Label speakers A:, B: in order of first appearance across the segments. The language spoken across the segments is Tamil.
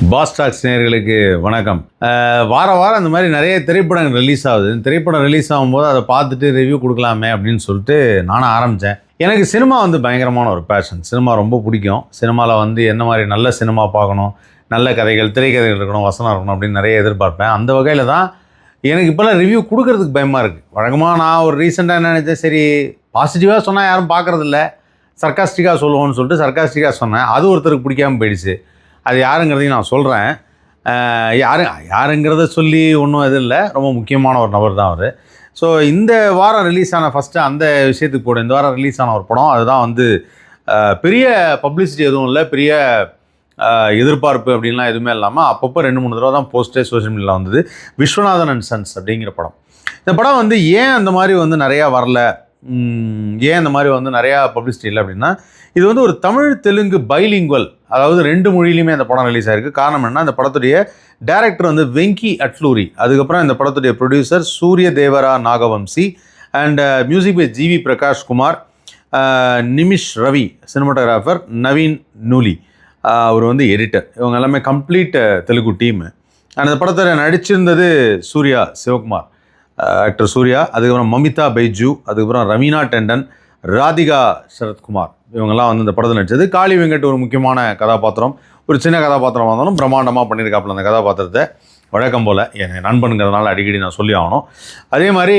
A: பாஸ் டாக்ஸ் நேயர்களுக்கு வணக்கம். வாரம் இந்த மாதிரி நிறைய திரைப்படங்கள் ரிலீஸ் ஆகுது. திரைப்படம் ரிலீஸ் ஆகும்போது அதை பார்த்துட்டு ரிவ்யூ கொடுக்கலாமே அப்படின்னு சொல்லிட்டு நானும் ஆரம்பித்தேன். எனக்கு சினிமா பயங்கரமான ஒரு பேஷன். சினிமா ரொம்ப பிடிக்கும். சினிமாவில் என்ன மாதிரி நல்ல சினிமா பார்க்கணும், நல்ல கதைகள், திரைக்கதைகள் இருக்கணும், வசனம் இருக்கணும் அப்படின்னு நிறைய எதிர்பார்ப்பேன். அந்த வகையில் தான் எனக்கு இப்போல்லாம் ரிவ்யூ கொடுக்கறதுக்கு பயமாக இருக்குது. வழக்கமாக நான் ஒரு ரீசெண்டாக என்ன நினச்சேன், சரி பாசிட்டிவாக சொன்னால் யாரும் பார்க்குறதில்ல, சர்க்காஸ்டிக்காக சொல்லுவோன்னு சொல்லிட்டு சர்க்காஸ்டிக்காக சொன்னேன். அது ஒருத்தருக்கு பிடிக்காமல் போயிடுச்சு. அது யாருங்கிறதையும் நான் சொல்கிறேன். யாருங்கிறத சொல்லி ஒன்றும் இது இல்லை, ரொம்ப முக்கியமான ஒரு நபர் தான் அவர். ஸோ இந்த வாரம் ரிலீஸ் ஆன ஃபஸ்ட்டு அந்த விஷயத்துக்கு போட, இந்த வாரம் ரிலீஸ் ஆன ஒரு படம் அதுதான் பெரிய பப்ளிசிட்டி எதுவும் இல்லை, பெரிய எதிர்பார்ப்பு அப்படின்லாம் எதுவுமே இல்லாமல் அப்பப்போ 2-3 தடவை தான் போஸ்டே சோஷியல் மீடியாவில் வந்தது. விஸ்வநாதன் அண்ட் சன்ஸ் அப்படிங்கிற படம். இந்த படம் ஏன் அந்த மாதிரி நிறையா வரல, ஏன் இந்த மாதிரி நிறையா பப்ளிசிட்டி இல்லை அப்படின்னா, இது ஒரு தமிழ் தெலுங்கு பைலிங்குவல், அதாவது 2 மொழியிலுமே அந்த படம் ரிலீஸ் ஆகிருக்கு. காரணம் என்ன, அந்த படத்துடைய டைரக்டர் வெங்கி அட்லூரி, அதுக்கப்புறம் இந்த படத்துடைய producer Suryadevara Nagavamsi, and music by GV Prakash Kumar, Nimish Ravi cinematographer, Naveen Nooli அவர் எடிட்டர். இவங்க எல்லாமே கம்ப்ளீட் தெலுங்கு டீமு. அந்த படத்தில் நடிச்சிருந்தது சூர்யா சிவகுமார், ஆக்டர் சூர்யா, அதுக்கப்புறம் மமிதா பைஜு, அதுக்கப்புறம் ரவீனா டெண்டன், ராதிகா சரத்குமார், இவங்கெல்லாம் இந்த படத்தில் நடித்தது. காளி வெங்கட் ஒரு முக்கியமான கதாபாத்திரம், ஒரு சின்ன கதாபாத்திரம் வந்தாலும் பிரம்மாண்டமாக பண்ணியிருக்காப்புல அந்த கதாபாத்திரத்தை. வழக்கம் போல் என் நண்பனுங்கிறதுனால அடிக்கடி நான் சொல்லி ஆகணும். அதே மாதிரி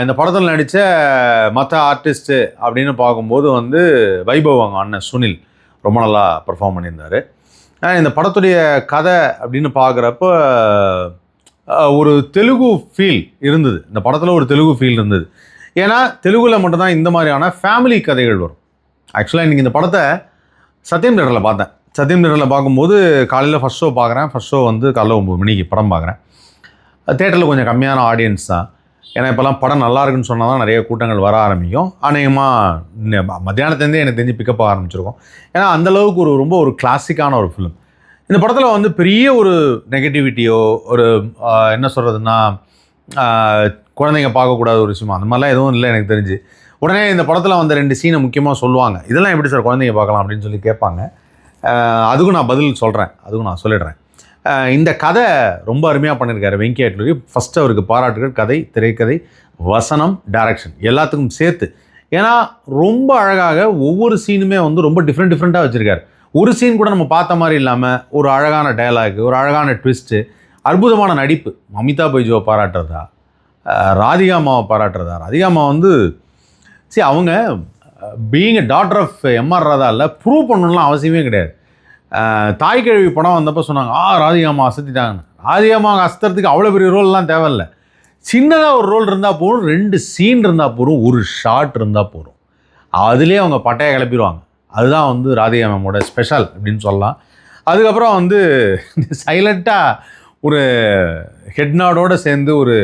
A: இந்த படத்தில் நடித்த மற்ற ஆர்டிஸ்ட்டு அப்படின்னு பார்க்கும்போது வைபவ் அவங்க அண்ணன் சுனில் ரொம்ப நல்லா பர்ஃபார்ம் பண்ணியிருந்தார். இந்த படத்துடைய கதை அப்படின்னு பார்க்குறப்ப ஒரு தெலுங்கு ஃபீல் இருந்தது. இந்த படத்தில் ஒரு தெலுங்கு ஃபீல் இருந்தது. ஏன்னா தெலுங்கில் மட்டும்தான் இந்த மாதிரியான ஃபேமிலி கதைகள் வரும். ஆக்சுவலாக இன்றைக்கி இந்த படத்தை சத்யம் தேட்டரில் பார்த்தேன். சத்யம் தேட்டரில் பார்க்கும்போது காலையில் ஃபஸ்ட் ஷோ பார்க்குறேன். ஃபஸ்ட் ஷோ காலைல 9 மணிக்கு படம் பார்க்குறேன். தேட்டரில் கொஞ்சம் கம்மியான ஆடியன்ஸ் தான். ஏன்னா இப்போல்லாம் படம் நல்லா இருக்குன்னு சொன்னால் தான் நிறைய கூட்டங்கள் வர ஆரம்பிக்கும். அநேகமாக மத்தியானத்துலேருந்தே எனக்கு தெரிஞ்சு பிக்கப் ஆரம்பிச்சிருக்கோம். ஏன்னா அந்தளவுக்கு ரொம்ப ஒரு கிளாசிக்கான ஒரு ஃபிலிம். இந்த படத்தில் பெரிய ஒரு நெகட்டிவிட்டியோ, ஒரு என்ன சொல்கிறதுன்னா குழந்தைங்க பார்க்கக்கூடாத ஒரு விஷயமா அந்த மாதிரிலாம் எதுவும் இல்லை எனக்கு தெரிஞ்சு. உடனே இந்த படத்தில் 2 சீனை முக்கியமாக சொல்லுவாங்க. இதெல்லாம் எப்படி சார் குழந்தைங்க பார்க்கலாம் அப்படின்னு சொல்லி கேட்பாங்க. அதுக்கும் நான் பதில் சொல்கிறேன், அதுக்கும் நான் சொல்லிடுறேன். இந்த கதை ரொம்ப அருமையாக பண்ணியிருக்காரு வெங்கி அட்லூரி. ஃபஸ்ட்டு அவருக்கு பாராட்டுகள். கதை, திரைக்கதை, வசனம், டைரக்ஷன் எல்லாத்துக்கும் சேர்த்து. ஏன்னா ரொம்ப அழகாக ஒவ்வொரு சீனுமே ரொம்ப டிஃப்ரெண்ட்டாக வச்சுருக்காரு. ஒரு சீன் கூட நம்ம பார்த்த மாதிரி இல்லாமல் ஒரு அழகான டயலாகு, ஒரு அழகான ட்விஸ்ட்டு, அற்புதமான நடிப்பு. மமிதா பைஜுவை பாராட்டுறதா, ராதிகா அம்மாவை பாராட்டுறதா. ராதிகா அம்மா அவங்க being a daughter of M R Radha இல்லை, ப்ரூவ் பண்ணணும்லாம் அவசியமே கிடையாது. தாய் கிழவி படம் வந்தப்போ சொன்னாங்க, ராதிகா அம்மா அசத்திட்டாங்கன்னு. ராதிகா அம்மா அசத்துறதுக்கு அவ்வளோ பெரிய ரோல்லாம் தேவையில்லை. சின்னதாக ஒரு ரோல் இருந்தால் போதும், 2 சீன் இருந்தால் போதும், ஒரு ஷாட் இருந்தால் போதும், அதுலேயே அவங்க பட்டையை கிளப்பிடுவாங்க. அதுதான் ராதிகா மேமோட ஸ்பெஷல் அப்படின்னு சொல்லலாம். அதுக்கப்புறம் சைலண்ட்டாக ஒரு ஹெட்நாடோடு சேர்ந்து ஒரு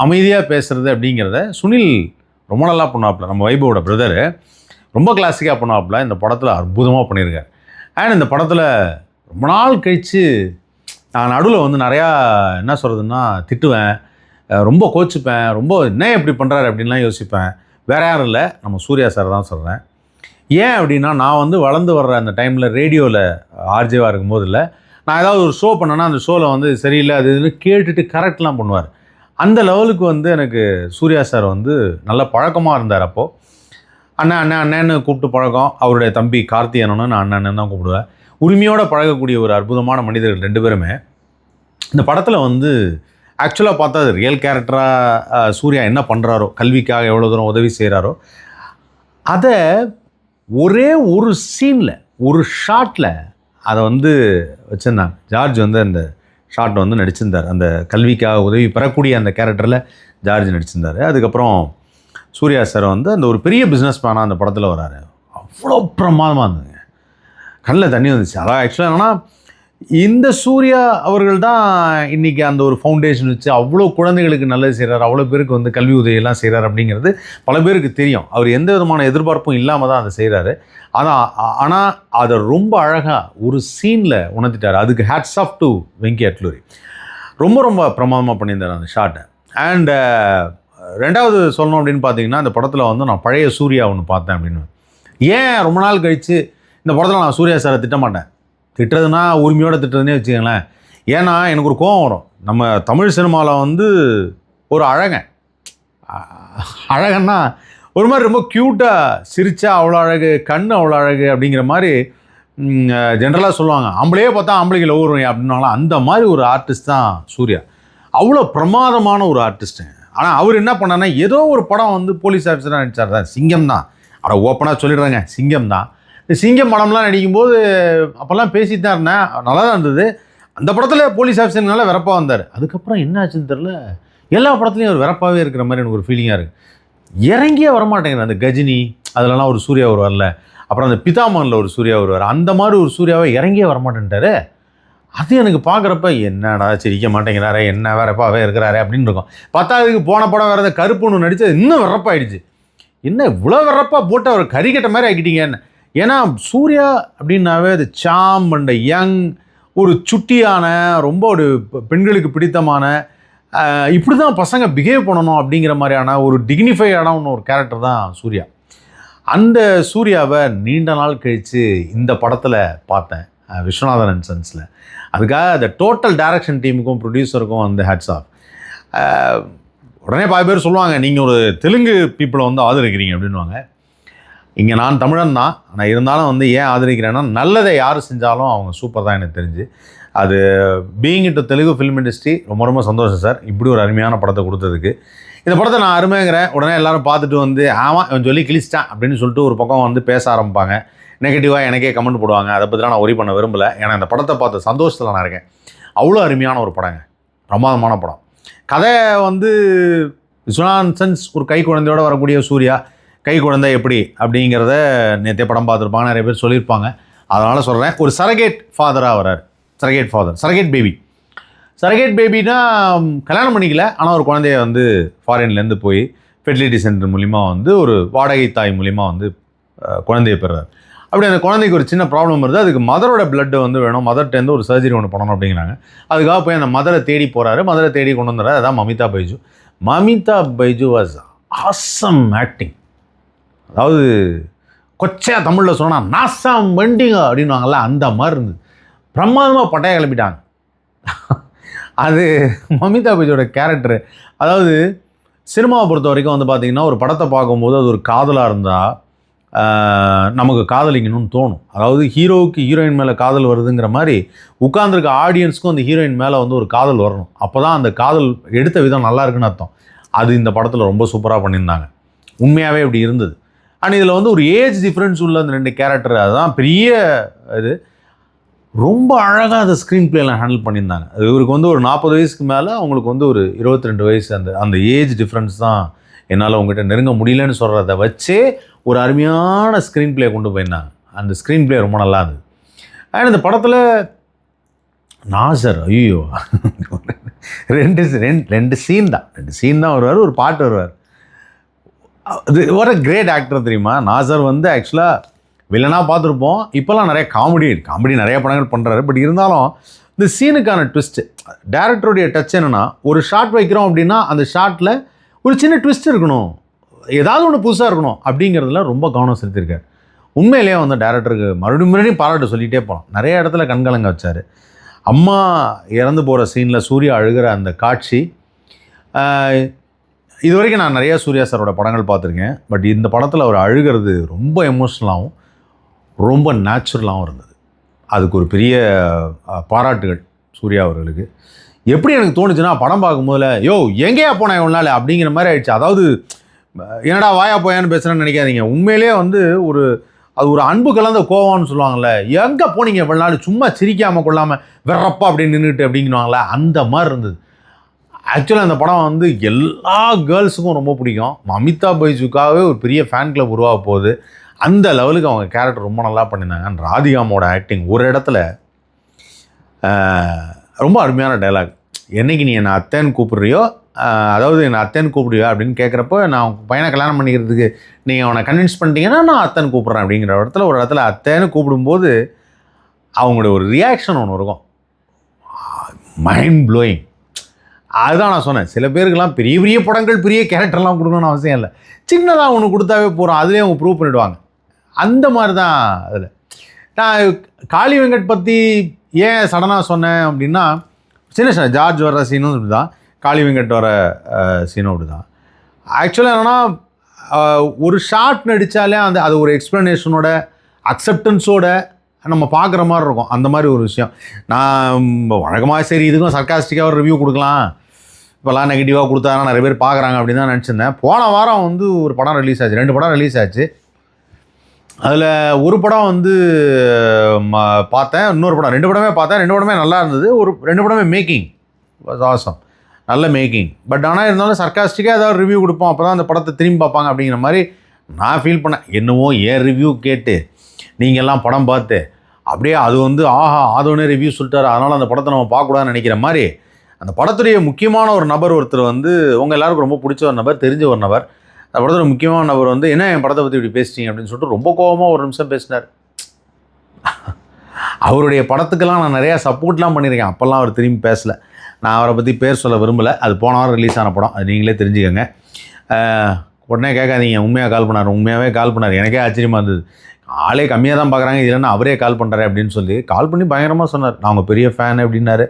A: அமைதியாக பேசுகிறது அப்படிங்கிறத சுனில் ரொம்ப நல்லா பண்ணுவாப்புல. நம்ம வைபவோட பிரதரு ரொம்ப கிளாசிக்காக பண்ணுவாப்புல. இந்த படத்தில் அற்புதமாக பண்ணியிருக்காரு. அண்ட் இந்த படத்தில் ரொம்ப நாள் கழித்து நான் நடுவில் நிறையா என்ன சொல்கிறதுன்னா திட்டுவேன், ரொம்ப கோச்சிப்பேன், ரொம்ப என்ன எப்படி பண்ணுறாரு அப்படின்லாம் யோசிப்பேன். வேறு யாரும் இல்லை, நம்ம சூர்யா சார் தான் சொல்கிறேன். ஏன் அப்படின்னா, நான் வளர்ந்து வர்ற அந்த டைமில் ரேடியோவில் ஆர்ஜேவாக இருக்கும்போது இல்லை, நான் ஏதாவது ஒரு ஷோ பண்ணேன்னா அந்த ஷோவில் சரியில்லை அது இதுன்னு கேட்டுட்டு கரெக்ட்லாம் பண்ணுவார். அந்த லெவலுக்கு எனக்கு சூர்யா சார் நல்ல பழக்கமாக இருந்தார். அப்போது அண்ணன்னு கூப்பிட்டு பழக்கம். அவருடைய தம்பி கார்த்தியனன்னு நான் அண்ணன் தான் கூப்பிடுவேன். உரிமையோடு பழகக்கூடிய ஒரு அற்புதமான மனிதர்கள் 2 பேருமே. இந்த படத்தில் ஆக்சுவலாக பார்த்தா அது ரியல் கேரக்டராக சூர்யா என்ன பண்ணுறாரோ, கல்விக்காக எவ்வளோ தூரம் உதவி செய்கிறாரோ, அதை ஒரே ஒரு சீனில், ஒரு ஷாட்டில் அதை வச்சுருந்தாங்க. ஜார்ஜ் அந்த ஷாட் நடிச்சிருந்தார். அந்த கல்விக்காக உதவி பெறக்கூடிய அந்த கேரக்டரில் ஜார்ஜ் நடிச்சிருந்தார். அதுக்கப்புறம் சூர்யா சார் அந்த ஒரு பெரிய பிஸ்னஸ் மேனாக அந்த படத்தில் வராரு. அவ்வளோ பிரமாதமாக இருந்ததுங்க, கண்ணில் தண்ணி வந்துச்சு. அதான் ஆக்சுவலாக என்னென்னா, இந்த சூர்யா அவர்கள் தான் இன்றைக்கி அந்த ஒரு ஃபவுண்டேஷன் வச்சு அவ்வளோ குழந்தைகளுக்கு நல்லது செய்கிறார், அவ்வளோ பேருக்கு கல்வி உதவியெல்லாம் செய்கிறார் அப்படிங்கிறது பல பேருக்கு தெரியும். அவர் எந்த விதமான எதிர்பார்ப்பும் இல்லாமல் தான் அதை செய்கிறாரு. ஆனால் அதை ரொம்ப அழகாக ஒரு சீனில் உணர்த்திட்டார். அதுக்கு hats off to Venky Atluri. ரொம்ப ரொம்ப பிரமாதமாக பண்ணியிருந்தார் அந்த ஷாட்டை. அண்ட் 2வது சொல்லணும் அப்படின்னு பார்த்தீங்கன்னா, இந்த படத்தில் நான் பழைய சூர்யா ஒன்று பார்த்தேன் அப்படின்னு. ஏன் ரொம்ப நாள் கழித்து இந்த படத்தில் நான் சூர்யா சாரை திட்ட மாட்டேன். திட்டுறதுனா உரிமையோடு திட்டுறதுனே வச்சுக்கங்களேன். ஏன்னா எனக்கு ஒரு கோவம் வரும். நம்ம தமிழ் சினிமாவில் வந்து ஒரு அழகன்னா ஒரு மாதிரி ரொம்ப க்யூட்டாக சிரித்தா அவ்வளோ அழகு, கண் அவ்வளோ அழகு அப்படிங்கிற மாதிரி ஜென்ரலாக சொல்லுவாங்க. ஆம்பளையே பார்த்தா ஆம்பளைக்கு லவ் வருவேன் அப்படின்னாலும் அந்த மாதிரி ஒரு ஆர்டிஸ்ட் தான் சூர்யா. அவ்வளோ பிரமாதமான ஒரு ஆர்டிஸ்ட்டு. ஆனால் அவர் என்ன பண்ணார்னா, ஏதோ ஒரு படம் வந்து போலீஸ் ஆஃபீஸராக நடித்தார் தான், சிங்கம் தான். அதை ஓப்பனாக சொல்லிடுறாங்க, சிங்கம் தான். இந்த சிங்கம் படம்லாம் நடிக்கும்போது அப்போல்லாம் பேசிட்டு தான் இருந்தேன், நல்லா தான் இருந்தது. அந்த படத்தில் போலீஸ் ஆஃபீஸர்னால வெறப்பாக வந்தார். அதுக்கப்புறம் என்ன ஆச்சுன்னு தெரில, எல்லா படத்துலையும் அவர் வெறப்பாகவே இருக்கிற மாதிரி எனக்கு ஒரு ஃபீலிங்காக இருக்குது. இறங்கியே வரமாட்டேங்கிறேன். அந்த கஜினி அதிலலாம் ஒரு சூர்யா வரல, அப்புறம் அந்த பிதாமகனில் ஒரு சூர்யா வருவார், அந்த மாதிரி ஒரு சூர்யாவை இறங்கியே வரமாட்டேன்ட்டாரு. அது எனக்கு பார்க்குறப்ப என்னடா சிரிக்க மாட்டேங்கிறாரே, என்ன வெறப்பாகவே இருக்கிறாரே அப்படின்னு இருக்கும். பத்தாவதுக்கு போன படம் வேறு கருப்புன்னு நடித்து இன்னும் வெறப்பாயிடுச்சு. என்ன இவ்வளோ வெறப்பாக போட்டு அவர் கறிக்கட்ட மாதிரி ஆக்கிட்டீங்கன்னு. ஏன்னா சூர்யா அப்படின்னாவே அது சாம் அண்ட் யங், ஒரு சுட்டியான, ரொம்ப ஒரு பெண்களுக்கு பிடித்தமான, இப்படி தான் பசங்க பிஹேவ் பண்ணணும் அப்படிங்கிற மாதிரியான ஒரு டிக்னிஃபைடான ஒரு கேரக்டர் தான் சூர்யா. அந்த சூர்யாவை நீண்ட நாள் கழித்து இந்த படத்தில் பார்த்தேன், விஸ்வநாதன் அண்ட் சன்ஸில். அதுக்காக அந்த டோட்டல் டைரக்ஷன் டீமுக்கும் ப்ரொடியூசருக்கும் வந்து ஹேட்ஸ் ஆஃப். உடனே பாதி பேர் சொல்லுவாங்க, நீங்கள் ஒரு தெலுங்கு பீப்புளை வந்து ஆதரிக்கிறீங்க அப்படின்வாங்க. இங்கே நான் தமிழன் தான், ஆனால் இருந்தாலும் வந்து ஏன் ஆதரிக்கிறேன்னா, நல்லதை யார் செஞ்சாலும் அவங்க சூப்பர் தான் எனக்கு தெரிஞ்சு. அது being into Telugu film industry ரொம்ப ரொம்ப சந்தோஷம் சார், இப்படி ஒரு அருமையான படத்தை கொடுத்ததுக்கு. இந்த படத்தை நான் அருமைங்கிறேன். உடனே எல்லோரும் பார்த்துட்டு வந்து ஆமாம் இவன் சொல்லி கிழிச்சிட்டான் அப்படின்னு சொல்லிட்டு ஒரு பக்கம் வந்து பேச ஆரம்பிப்பாங்க. நெகட்டிவாக எனக்கே கமெண்ட் போடுவாங்க. அதை பற்றிலாம் நான் ஒரி பண்ண விரும்பலை. ஏன்னா இந்த படத்தை பார்த்த சந்தோஷத்தில் நான் இருக்கேன். அவ்வளோ அருமையான ஒரு படங்க, பிரமாதமான படம். கதை வந்து விஸ்வநாதன் சன்ஸ் ஒரு கை குழந்தையோடு வரக்கூடிய சூர்யா, கை குழந்தை எப்படி அப்படிங்கிறத நேற்றே படம் பார்த்துருப்பாங்க, நிறைய பேர் சொல்லியிருப்பாங்க. அதனால் சொல்கிறேன், ஒரு சரகேட் ஃபாதராக வரார். Surrogate father, surrogate baby. Surrogate பேபினா கல்யாணம் பண்ணிக்கல, ஆனால் ஒரு குழந்தைய வந்து ஃபாரின்லேருந்து போய் ஃபெர்டிலிட்டி சென்டர் மூலிமா வந்து ஒரு வாடகை தாய் மூலிமா வந்து குழந்தைய பெறுறார். அப்படி அந்த குழந்தைக்கு ஒரு சின்ன ப்ராப்ளம் வருது. அதுக்கு மதரோட பிளட்டு வந்து வேணும், மதர்கிட்டேருந்து ஒரு சர்ஜரி ஒன்று பண்ணணும் அப்படிங்கிறாங்க. அதுக்காக போய் அந்த மதரை தேடி போகிறாரு, மதரை தேடி கொண்டு வந்துடுறாரு. அதான் Mamitha Baiju. Mamitha Baiju was awesome acting. அதாவது கொச்சையாக தமிழில் சொன்னால் நாசம் வண்டிங்க அப்படின்வாங்கல்ல, அந்த மாதிரி இருந்தது. பிரமாதமாக பட்டையை கிளப்பிட்டாங்க. அது மமிதா பைஜோட கேரக்டரு. அதாவது சினிமாவை பொறுத்த வரைக்கும் வந்து பார்த்திங்கன்னா, ஒரு படத்தை பார்க்கும்போது அது ஒரு காதலாக இருந்தால் நமக்கு காதலிக்கணும்னு தோணும். அதாவது ஹீரோவுக்கு ஹீரோயின் மேலே காதல் வருதுங்கிற மாதிரி உட்கார்ந்துருக்க ஆடியன்ஸுக்கும் அந்த ஹீரோயின் மேலே வந்து ஒரு காதல் வரணும். அப்போ தான் அந்த காதல் எடுத்த விதம் நல்லா இருக்குன்னு அர்த்தம். அது இந்த படத்தில் ரொம்ப சூப்பராக பண்ணியிருந்தாங்க. உண்மையாகவே இப்படி இருந்தது. அண்ட் இதில் வந்து ஒரு ஏஜ் டிஃப்ரென்ஸ் உள்ள அந்த ரெண்டு கேரக்டர், அதுதான் பெரிய இது. ரொம்ப அழகாக அதை ஸ்க்ரீன் பிளேயில் ஹேண்டில் பண்ணியிருந்தாங்க. இவருக்கு வந்து ஒரு 40 வயசுக்கு மேலே, அவங்களுக்கு வந்து ஒரு 22 வயசு. அந்த ஏஜ் டிஃப்ரென்ஸ் தான் என்னால் உங்கள்கிட்ட நெருங்க முடியலன்னு சொல்கிறத வச்சே ஒரு அருமையான ஸ்க்ரீன் பிளே கொண்டு போயிருந்தாங்க. அந்த ஸ்க்ரீன் பிளே ரொம்ப நல்லா இருந்தது. அண்ட் இந்த படத்தில் நாசர், ஐயோ ரெண்டு சீன் தான் வருவார், ஒரு பாட்டு வருவார். அது ஒரு கிரேட் ஆக்டர் தெரியுமா. நாசர் வந்து ஆக்சுவலாக வில்லனாக பார்த்துருப்போம். இப்போல்லாம் நிறைய காமெடி நிறைய படங்கள் பண்ணுறாரு. பட் இருந்தாலும் இந்த சீனுக்கான ட்விஸ்ட்டு, டேரக்டருடைய டச் என்னென்னா, ஒரு ஷாட் வைக்கிறோம் அப்படின்னா அந்த ஷாட்டில் ஒரு சின்ன ட்விஸ்ட் இருக்கணும், ஏதாவது ஒன்று புதுசாக இருக்கணும் அப்படிங்கிறதுல ரொம்ப கவனம் செலுத்தியிருக்கார். உண்மையிலேயே வந்து டேரக்டருக்கு மறுபடியும் பாராட்டு சொல்லிகிட்டே போகலாம். நிறைய இடத்துல கண்கலங்க வச்சார். அம்மா இறந்து போகிற சீனில் சூர்யா அழுகிற அந்த காட்சி, இது வரைக்கும் நான் நிறையா சூர்யா சாரோட படங்கள் பார்த்துருக்கேன். பட் இந்த படத்தில் அவர் அழுகிறது ரொம்ப எமோஷ்னலாகவும் ரொம்ப நேச்சுரலாகவும் இருந்தது. அதுக்கு ஒரு பெரிய பாராட்டுகள் சூர்யா அவர்களுக்கு. எப்படி எனக்கு தோணுச்சுன்னா, படம் பார்க்கும்போதில் யோ எங்கேயா போனேன் இவ்வளோ நாள் அப்படிங்கிற மாதிரி ஆயிடுச்சு. அதாவது என்னடா வாயா போயான்னு பேசுகிறேன்னு நினைக்காதீங்க. உண்மையிலே வந்து அது ஒரு அன்பு கலந்த கோவம்னு சொல்லுவாங்கள்ல, எங்கே போனீங்க இவ்வளோ நாள், சும்மா சிரிக்காமல் கொள்ளாமல் வெறப்பா அப்படின்னு நின்றுட்டு அப்படிங்குவாங்களே, அந்த மாதிரி இருந்தது. ஆக்சுவலாக அந்த படம் வந்து எல்லா கேர்ள்ஸுக்கும் ரொம்ப பிடிக்கும். மமிதா பைஜுக்காகவே ஒரு பெரிய ஃபேன் கிளப் உருவாக போகுது. அந்த லெவலுக்கு அவங்க கேரக்டர் ரொம்ப நல்லா பண்ணியிருந்தாங்க. அண்ட் ராதிகாமோட ஆக்டிங், ஒரு இடத்துல ரொம்ப அருமையான டைலாக், என்றைக்கு நீ என்னை அத்தைன்னு கூப்பிட்றியோ, அதாவது என்னை அத்தைன்னு கூப்பிடுவியோ அப்படின்னு கேட்குறப்போ, நான் பையனை கல்யாணம் பண்ணிக்கிறதுக்கு நீங்கள் அவனை கன்வின்ஸ் பண்ணிட்டீங்கன்னா நான் அத்தைன்னு கூப்பிட்றேன் அப்படிங்கிற இடத்துல, ஒரு இடத்துல அத்தைன்னு கூப்பிடும்போது அவங்களோட ஒரு ரியாக்ஷன் ஒன்று இருக்கும், மைண்ட் ப்ளோயிங். அதுதான் நான் சொன்னேன், சில பேருக்கெல்லாம் பெரிய பெரிய படங்கள் பெரிய கேரக்டர்லாம் கொடுக்கணும்னு அவசியம் இல்லை, சின்னதாக ஒன்று கொடுத்தாவே போகிறோம், அதுலேயே அவங்க ப்ரூவ் பண்ணிவிடுவாங்க. அந்த மாதிரி தான் அதில் நான் காளி வெங்கட் பற்றி ஏன் சடனாக சொன்னேன் அப்படின்னா, சின்ன ஜார்ஜ் வர சீனும் இப்படி தான், காளி வெங்கட் வர சீனும் அப்படி தான். ஆக்சுவலாக என்னென்னா, ஒரு ஷார்ட் நடித்தாலே அது ஒரு எக்ஸ்ப்ளனேஷனோட அக்செப்டன்ஸோட நம்ம பார்க்குற மாதிரி இருக்கும். அந்த மாதிரி ஒரு விஷயம். நான் வழக்கமாக சரி இதுக்கும் சர்க்காஸ்டிக்காக ஒரு ரிவ்யூ கொடுக்கலாம், இப்போல்லாம் நெகட்டிவாக கொடுத்தாங்கன்னா நிறைய பேர் பார்க்குறாங்க அப்படின்னு தான் நினச்சிருந்தேன். போன வாரம் வந்து ஒரு படம் ரிலீஸ் ஆச்சு, 2 படம் ரிலீஸ் ஆச்சு. அதில் ஒரு படம் வந்து பார்த்தேன், இன்னொரு படம் 2 படமே பார்த்தேன். 2 படமே நல்லா இருந்தது. 2 படமே மேக்கிங் ஆசம், நல்ல மேக்கிங். பட் ஆனால் இருந்தாலும் சர்க்காஸ்டிக்காக ஏதாவது ரிவ்யூ கொடுப்போம், அப்போ தான் அந்த படத்தை திரும்பி பார்ப்பாங்க அப்படிங்கிற மாதிரி நான் ஃபீல் பண்ணேன். என்னவோ ஏன் ரிவ்யூ கேட்டு நீங்கள் எல்லாம் படம் பார்த்து அப்படியே அது வந்து ஆஹா ஆதோனே ரிவ்யூ சொல்லிட்டாரு, அதனால் அந்த படத்தை நம்ம பார்க்கக்கூடாதுன்னு நினைக்கிற மாதிரி, அந்த படத்துடைய முக்கியமான ஒரு நபர் ஒருத்தர் வந்து உங்கள் எல்லாருக்கும் ரொம்ப பிடிச்ச ஒரு நபர், தெரிஞ்ச ஒரு நபர், அந்த படத்தில் முக்கியமான நபர் வந்து என்ன என் படத்தை பற்றி இப்படி பேசிட்டீங்க அப்படின்னு சொல்லிட்டு ரொம்ப கோபமாக ஒரு நிமிஷம் பேசினார். அவருடைய படத்துக்கெல்லாம் நான் நிறையா சப்போர்ட்லாம் பண்ணியிருக்கேன், அப்போல்லாம் அவர் திரும்பி பேசலை. நான் அவரை பற்றி பேர் சொல்ல விரும்பலை, அது போன வாரம் ரிலீஸ் ஆன படம், அது நீங்களே தெரிஞ்சுக்கோங்க. உடனே கேட்காதீங்க, உண்மையாக கால் பண்ணார், உண்மையாகவே கால் பண்ணார். எனக்கே ஆச்சரியமாக இருந்தது, ஆளே கம்மியாக தான் பார்க்குறாங்க, இல்லைன்னா அவரே கால் பண்ணுறாரு அப்படின்னு சொல்லி கால் பண்ணி பயங்கரமாக சொன்னார். நான் உங்கள் பெரிய ஃபேன் அப்படின்னாரு,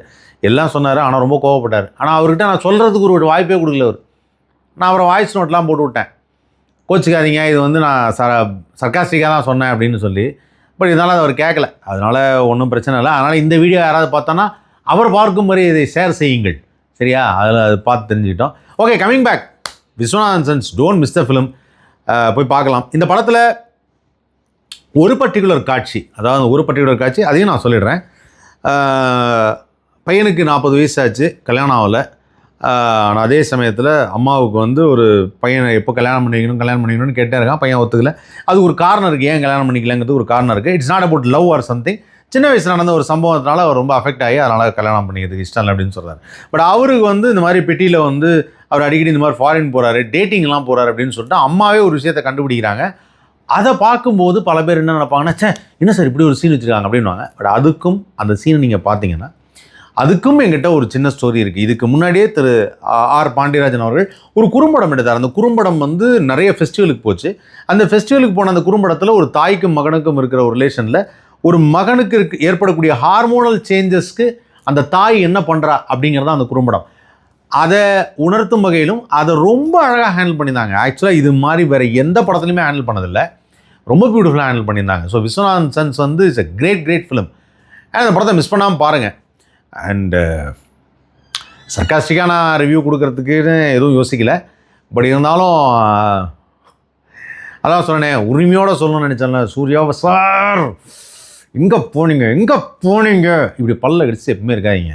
A: எல்லாம் சொன்னார். ஆனால் ரொம்ப கோவப்பட்டார். ஆனால் அவர்கிட்ட நான் சொல்கிறதுக்கு ஒரு வாய்ப்பே கொடுக்கல அவர். நான் அவரை வாய்ஸ் நோட்லாம் போட்டு விட்டேன், கோச்சிக்காதீங்க இது வந்து நான் சர்க்காஸ்டிக்காக தான் சொன்னேன் அப்படின்னு சொல்லி. பட் இதனால் அவர் கேட்கல, அதனால் ஒன்றும் பிரச்சனை இல்லை. அதனால் இந்த வீடியோ யாராவது பார்த்தோன்னா அவர் பார்க்கும் மாதிரி இதை ஷேர் செய்யுங்கள், சரியா? அதில் அது பார்த்து தெரிஞ்சுக்கிட்டோம். Okay, coming back, Viswanathan sons, don't miss the film, போய் பார்க்கலாம். இந்த படத்தில் ஒரு பர்டிகுலர் காட்சி, அதையும் நான் சொல்லிடுறேன். பையனுக்கு 40 வயசு ஆச்சு, கல்யாணம் ஆகலை. ஆனால் அதே சமயத்தில் அம்மாவுக்கு வந்து ஒரு பையனை எப்போ கல்யாணம் பண்ணிக்கணும்னு கேட்டே இருக்கான். பையன் ஒத்துக்கல. அது ஒரு காரணம் இருக்குது, ஏன் கல்யாணம் பண்ணிக்கலங்கிறது ஒரு காரணம் இருக்குது. It's not about love or something. சின்ன வயசில் நடந்த ஒரு சம்பவத்தினால அவர் ரொம்ப அஃபெக்ட் ஆகி அதனால் கல்யாணம் பண்ணிக்கிறதுக்கு இஷ்டம் இல்லை அப்படின்னு சொல்கிறார். பட் அவருக்கு வந்து இந்த மாதிரி பெட்டியில் வந்து அவர் அடிக்கடி இந்த மாதிரி ஃபாரின் போகிறாரு, டேட்டிங்லாம் போகிறாரு அப்படின்னு சொல்லிட்டு அம்மாவே ஒரு விஷயத்தை கண்டுபிடிக்கிறாங்க. அதை பார்க்கும்போது பல பேர் என்ன நினைப்பாங்கன்னா, சே என்ன சார் இப்படி ஒரு சீன் வச்சுருக்காங்க அப்படின்வாங்க. பட் அதுக்கும் அந்த சீனை நீங்கள் பார்த்தீங்கன்னா அதுக்கும் எங்கிட்ட ஒரு சின்ன ஸ்டோரி இருக்குது. இதுக்கு முன்னாடியே திரு ஆர் பாண்டியராஜன் அவர்கள் ஒரு குறும்படம் எடுத்தார். அந்த குறும்படம் வந்து நிறைய ஃபெஸ்டிவலுக்கு போச்சு. அந்த ஃபெஸ்டிவலுக்கு போன அந்த குறும்படத்தில் ஒரு தாய்க்கும் மகனுக்கும் இருக்கிற ஒரு ரிலேஷனில் ஒரு மகனுக்கு ஏற்படக்கூடிய ஹார்மோனல் சேஞ்சஸ்க்கு அந்த தாய் என்ன பண்ணுறா அப்படிங்கிறது தான் அந்த குறும்படம். அதை உணர்த்தும் வகையிலும் அதை ரொம்ப அழகாக ஹேண்டில் பண்ணியிருந்தாங்க. ஆக்சுவலாக இது மாதிரி வேறு எந்த படத்துலையுமே ஹேண்டில் பண்ணதில்லை, ரொம்ப பியூட்டிஃபுல்லாக ஹேண்டில் பண்ணியிருந்தாங்க. ஸோ விஸ்வநாதன் சன்ஸ் வந்து இட்ஸ் எ கிரேட் ஃபிலிம். அந்த படத்தை மிஸ் பண்ணாமல் பாருங்கள். அண்டு சர்க்காஸ்டிக்காக நான் ரிவ்யூ கொடுக்கறதுக்குன்னு எதுவும் யோசிக்கலை. பட் இருந்தாலும் அதான் சொன்னேன், உரிமையோடு சொல்லணும்னு நினச்சேன்ல, சூர்யாவை சார் எங்கே போனீங்க இப்படி பல்ல கடிச்சு எப்பவுமே இருக்காதீங்க,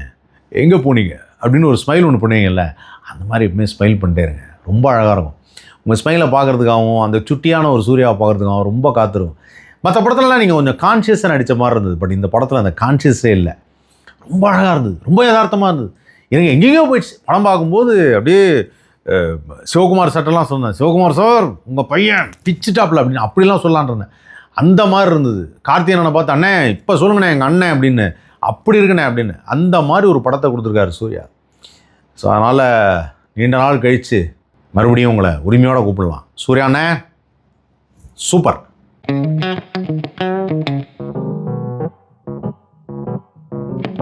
A: எங்கே போனீங்க அப்படின்னு ஒரு ஸ்மைல் ஒன்று பண்ணுவீங்கல்ல, அந்த மாதிரி எப்பவுமே ஸ்மைல் பண்ணிட்டே இருங்க. ரொம்ப அழகாக இருக்கும். உங்கள் ஸ்மைலை பார்க்குறதுக்காகவும் அந்த சுட்டியான ஒரு சூர்யாவை பார்க்குறதுக்காகவும் ரொம்ப காத்திருக்கும். மற்ற படத்துலலாம் நீங்கள் கொஞ்சம் கான்ஷியஸாக நடித்த மாதிரி இருந்தது. பட் இந்த படத்தில் அந்த கான்ஷியஸே இல்லை, ரொம்ப அழகாக இருந்தது, ரொம்ப யதார்த்தமாக இருந்தது. எனக்கு எங்கேயோ போயிடுச்சு படம் பார்க்கும்போது. அப்படியே சிவகுமார் சட்டெல்லாம் சொன்னேன், சிவகுமார் சார் உங்கள் பையன் பிச்சுட்டாப்பில் அப்படின்னு அப்படிலாம் சொல்லலான் இருந்தேன். அந்த மாதிரி இருந்தது. கார்த்திகேயனை பார்த்து அண்ணே இப்போ சொல்லுங்கண்ணே எங்கள் அண்ணன் அப்படின்னு, அப்படி இருக்குண்ணே அப்படின்னு, அந்த மாதிரி ஒரு படத்தை கொடுத்துருக்காரு சூர்யா. ஸோ அதனால் நீண்ட நாள் கழித்து மறுபடியும் உங்களை உரிமையோடு கூப்பிடலாம். சூர்யா அண்ணே சூப்பர்.